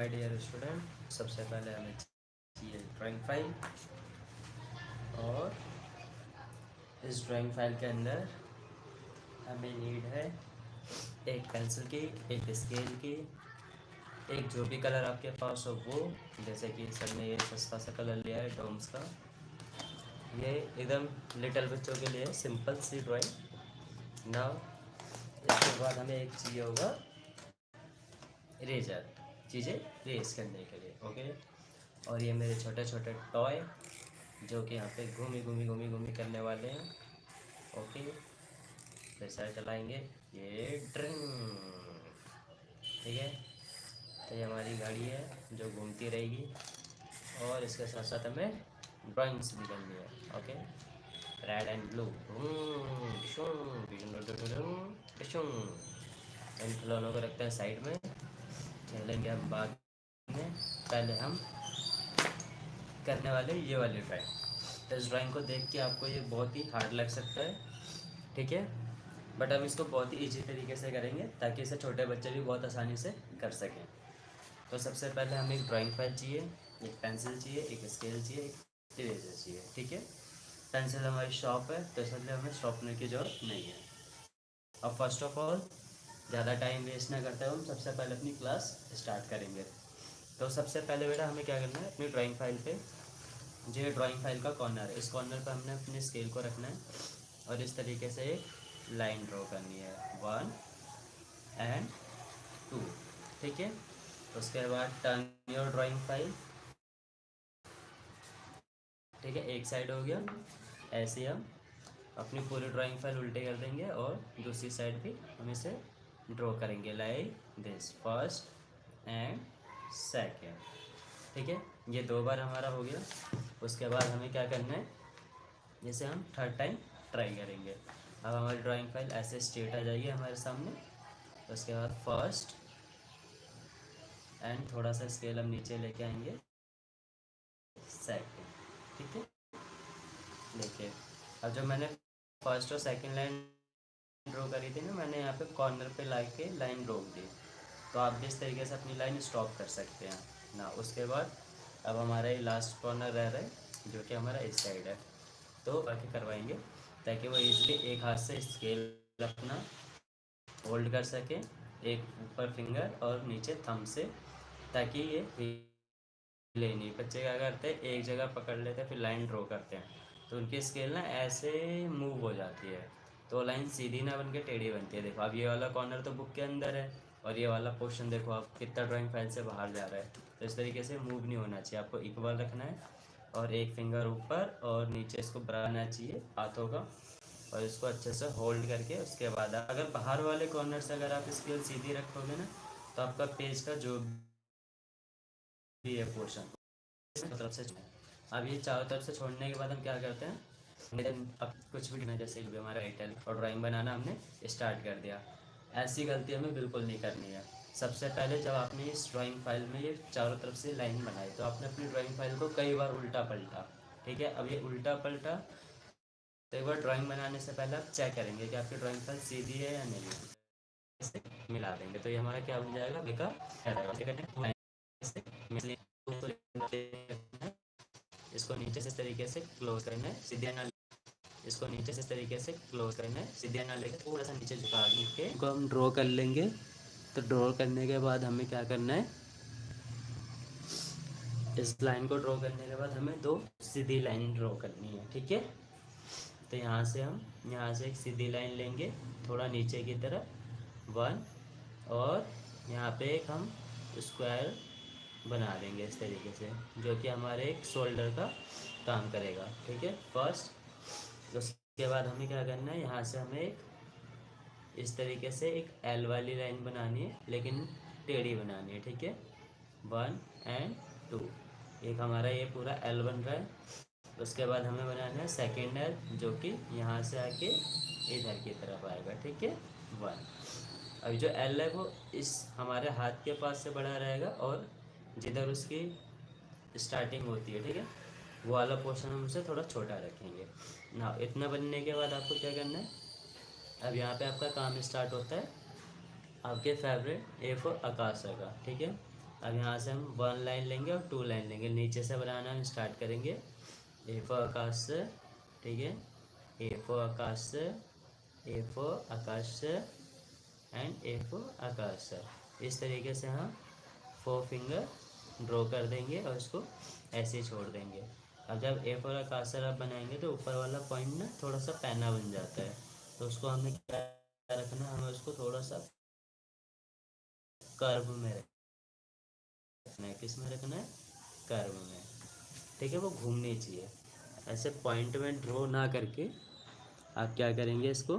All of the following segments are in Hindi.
माय डियर स्टूडेंट, सबसे पहले हमें चाहिए ड्राइंग फाइल। और इस ड्राइंग फाइल के अंदर हमें नीड है एक पेंसिल की, एक स्केल की, एक जो भी कलर आपके पास हो वो। जैसे कि सर ने ये सस्ता सा कलर लिया है डोम्स का, ये एकदम लिटिल बच्चों के लिए सिंपल सी ड्राइंग। नाउ इसके बाद हमें एक चाहिए होगा इरेजर, चीज़ें रेस करने के लिए। ओके, और ये मेरे छोटे छोटे टॉय जो कि यहाँ पे घूमी घूमी घूमी घूमी करने वाले हैं। ओके, प्रेशर चलाएंगे, ये ड्रिंग। ठीक है, तो ये हमारी गाड़ी है जो घूमती रहेगी और इसके साथ साथ हमें ड्राइंग्स भी करनी है। ओके, रेड एंड ब्लू, इन खिलौनों को रखते हैं साइड में, खेलेंगे हम बाद में। पहले हम करने वाले ये वाली ड्राइंग। इस ड्राइंग को देख के आपको ये बहुत ही हार्ड लग सकता है, ठीक है, बट हम इसको बहुत ही ईजी तरीके से करेंगे ताकि इसे छोटे बच्चे भी बहुत आसानी से कर सकें। तो सबसे पहले हमें एक ड्राइंग फाइल चाहिए, एक पेंसिल चाहिए, एक स्केल चाहिए, एक इरेजर चाहिए। ठीक है, पेंसिल हमारी शॉप है तो इसलिए हमें शॉर्पनर की ज़रूरत नहीं है। अब फर्स्ट ऑफ ऑल ज़्यादा टाइम वेस्ट ना करते हुए हम सबसे पहले अपनी क्लास स्टार्ट करेंगे। तो सबसे पहले बेटा हमें क्या करना है, अपनी ड्राइंग फाइल पे, जो ये ड्राइंग फाइल का कॉर्नर है, इस कॉर्नर पे हमने अपने स्केल को रखना है और इस तरीके से एक लाइन ड्रॉ करनी है, 1 एंड 2। ठीक है, उसके बाद टर्न योर ड्राइंग फाइल। ठीक है, एक साइड हो गया। ऐसे ही हम अपनी पूरी ड्राइंग फाइल उल्टे कर देंगे और दूसरी साइड भी हम इसे ड्रॉ करेंगे like this, first and second. ठीक है, ये 2 बार हमारा हो गया। उसके बाद हमें क्या करना है, जैसे हम थर्ड टाइम ट्राई करेंगे। अब हमारी ड्राइंग फाइल ऐसे स्ट्रेट आ जाएगी हमारे सामने। उसके बाद फर्स्ट एंड थोड़ा सा स्केल हम नीचे लेके आएंगे, सेकेंड। ठीक है, देखिए अब जो मैंने फर्स्ट और सेकेंड लाइन ड्रॉ करी थी ना, मैंने यहाँ पे कॉर्नर पे ला के लाइन रोक दी। तो आप भी इस तरीके से अपनी लाइन स्टॉप कर सकते हैं ना। उसके बाद अब हमारा ये लास्ट कॉर्नर रह रहा है जो कि हमारा इस साइड है, तो बाकी करवाएंगे ताकि वो इजीली एक हाथ से स्केल अपना होल्ड कर सके, एक ऊपर फिंगर और नीचे थंब से, ताकि ये हिले नहीं। बच्चे क्या करते हैं, एक जगह पकड़ लेते हैं फिर लाइन ड्रॉ करते हैं तो उनकी स्केल ना ऐसे मूव हो जाती है, तो लाइन सीधी ना बन के टेढ़ी बनती है। देखो अब ये वाला कॉर्नर तो बुक के अंदर है और ये वाला पोर्शन देखो आप कितना ड्राइंग फाइल से बाहर जा रहा है। तो इस तरीके से मूव नहीं होना चाहिए, आपको इक्वल रखना है और एक फिंगर ऊपर और नीचे इसको बढ़ाना चाहिए हाथों का, और इसको अच्छे से होल्ड करके उसके बाद अगर बाहर वाले कॉर्नर से अगर आप स्केल सीधी रखोगे ना तो आपका पेज का जो भी है पोर्शन तरफ से, अब ये चारों तरफ से छोड़ने के बाद हम क्या करते हैं, अब कुछ भी नहीं, जैसे भी हमारा टाइटल और ड्राइंग बनाना हमने स्टार्ट कर दिया। ऐसी गलती हमें बिल्कुल नहीं करनी है। सबसे पहले जब आपने इस ड्राइंग फाइल में ये चारों तरफ से लाइन बनाई तो आपने अपनी ड्राइंग फाइल को कई बार उल्टा पलटा। ठीक है, अब ये उल्टा पलटा तो एक बार ड्राइंग बनाने से पहले आप चेक करेंगे कि आपकी ड्राइंग फाइल सीधी है या नहीं है, इसे मिला देंगे तो ये हमारा क्या बन जाएगा, बेकार। इसको नीचे से इस तरीके से क्लोज करना है, सीधे ना, इसको नीचे से इस तरीके से क्लोज करना है, सीधे ना लेकर थोड़ा सा नीचे झुका के को हम ड्रॉ कर लेंगे। तो ड्रॉ करने के बाद हमें क्या करना है, इस लाइन को ड्रॉ करने के बाद हमें 2 सीधी लाइन ड्रॉ करनी है। ठीक है, तो यहाँ से हम यहाँ से एक सीधी लाइन लेंगे थोड़ा नीचे की तरफ 1, और यहाँ पे एक हम स्क्वायर बना देंगे इस तरीके से जो कि हमारे एक शोल्डर का काम करेगा। ठीक है, फर्स्ट। उसके बाद हमें क्या करना है, यहाँ से हमें एक इस तरीके से एक एल वाली लाइन बनानी है लेकिन टेढ़ी बनानी है। ठीक है, 1 एंड 2, एक हमारा ये पूरा एल बन रहा है। उसके बाद हमें बनाना है सेकेंड एल जो कि यहाँ से आके इधर की तरफ आएगा। ठीक है, 1। अभी जो एल है वो इस हमारे हाथ के पास से बड़ा रहेगा और जिधर उसकी स्टार्टिंग होती है, ठीक है, वो वाला पोर्शन हम उसे थोड़ा छोटा रखेंगे ना। इतना बनने के बाद आपको क्या करना है, अब यहाँ पे आपका काम स्टार्ट होता है आपके फेवरेट ए फॉर आकाश का। ठीक है, अब यहाँ से हम 1 लाइन लेंगे और 2 लाइन लेंगे। नीचे से बनाना हम स्टार्ट करेंगे। ए फॉर आकाश से, ठीक है, ए फॉर आकाश से, ए फॉर आकाश से एंड ए फॉर आकाश से। इस तरीके से हम 4 फिंगर ड्रॉ कर देंगे और इसको ऐसे ही छोड़ देंगे। अब जब ए फॉर आकाश से आप बनाएंगे तो ऊपर वाला पॉइंट ना थोड़ा सा पैना बन जाता है, तो उसको हमें क्या रखना है, हमें उसको थोड़ा सा कर्व में रखना है। किस में रखना है? कर्व में, ठीक है। वो घूमनी चाहिए, ऐसे पॉइंट में ड्रॉ ना करके आप क्या करेंगे, इसको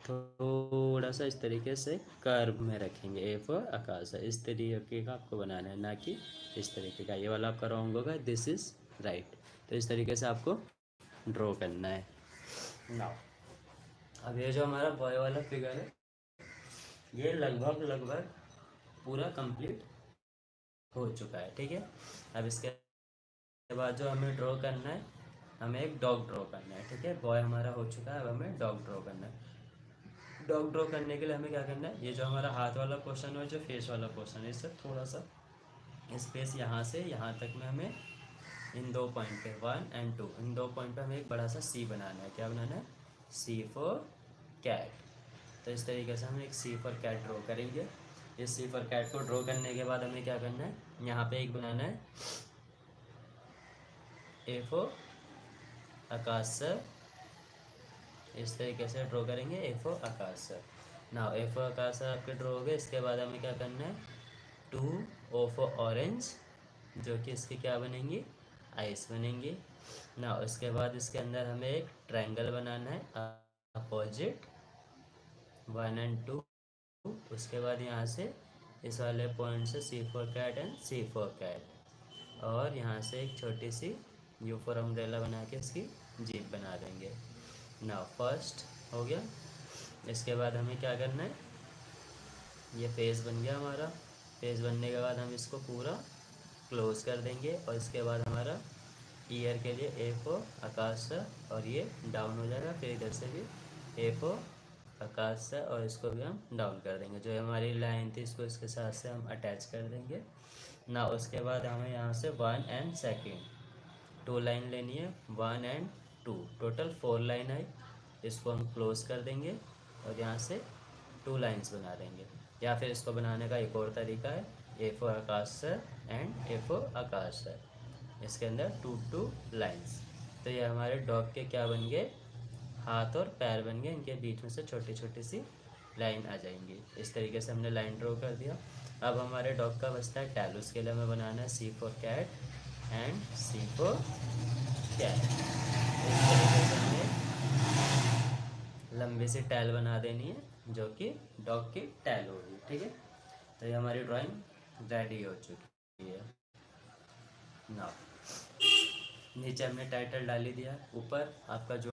थोड़ा सा इस तरीके से कर्व में रखेंगे। ए फॉर आकाश है, इस तरीके का आपको बनाना है, ना कि इस तरीके का। ये वाला आपका रॉन्ग होगा, दिस इज़ राइट। तो इस तरीके से आपको ड्रॉ करना है। नाउ अब ये जो हमारा बॉय वाला फिगर है, ये लगभग पूरा कंप्लीट हो चुका है, ठीक है। अब इसके बाद जो हमें ड्रॉ करना है, हमें एक डॉग ड्रॉ करना है, ठीक है। बॉय हमारा हो चुका है, अब हमें डॉग ड्रॉ करना है। डॉग ड्रॉ करने के लिए हमें क्या करना है, ये जो हमारा हाथ वाला पोर्शन है, जो फेस वाला पोर्शन है, इससे थोड़ा सा स्पेस यहाँ से यहाँ तक में हमें इन 2 पॉइंट पे 1 एंड 2, इन 2 पॉइंट पे हमें एक बड़ा सा सी बनाना है। क्या बनाना है? C for cat. तो इस तरीके से हम एक सी फॉर कैट ड्रॉ करेंगे। इस सी फॉर कैट को ड्रॉ करने के बाद हमें क्या करना है, यहाँ पे एक बनाना है ए फॉर आकाश सर। इस तरीके से ड्रॉ करेंगे A for Akash sir. Now A for Akash sir आपके ड्रॉ हो गए। इसके बाद हमें क्या करना है, 2 ओ फॉर ऑरेंज, जो कि इसकी क्या बनेंगी, आइस बनेंगी। नाउ इसके बाद इसके अंदर हमें एक ट्रायंगल बनाना है अपोजिट 1 एंड 2। उसके बाद यहाँ से इस वाले पॉइंट से C for cat and C for cat, और यहाँ से एक छोटी सी यू फॉर अम्ब्रेला बना के इसकी जीप बना देंगे। नाउ फर्स्ट हो गया। इसके बाद हमें क्या करना है, ये फेस बन गया हमारा। फेस बनने के बाद हम इसको पूरा क्लोज कर देंगे, और इसके बाद हमारा ईयर के लिए ए फॉर आकाश से, और ये डाउन हो जाएगा। फिर इधर से भी ए फॉर आकाश से, और इसको भी हम डाउन कर देंगे। जो हमारी लाइन थी इसको इसके साथ से हम अटैच कर देंगे ना। उसके बाद हमें यहाँ से 1 एंड सेकेंड 2 लाइन लेनी है, 1 एंड 2, टोटल 4 लाइन आई। इसको हम क्लोज कर देंगे और यहाँ से 2 लाइन्स बना देंगे। या फिर इसको बनाने का एक और तरीका है, A for Akash sir and A for Akash sir, इसके अंदर 2 लाइन्स। तो ये हमारे डॉग के क्या बन गए, हाथ और पैर बन गए। इनके बीच में से छोटी छोटी सी लाइन आ जाएंगी। इस तरीके से हमने लाइन ड्रॉ कर दिया। अब हमारे डॉग का बचता है टैल। उसके लिए हमें बनाना है C for cat and C for cat. इस तरीके से हमें लंबी सी टैल बना देनी है, जो कि डॉग की टैल होगी, ठीक है। तो ये हमारी ड्राइंग रेडी हो चुकी है। ना नीचे हमने टाइटल डाल ही दिया, ऊपर आपका जो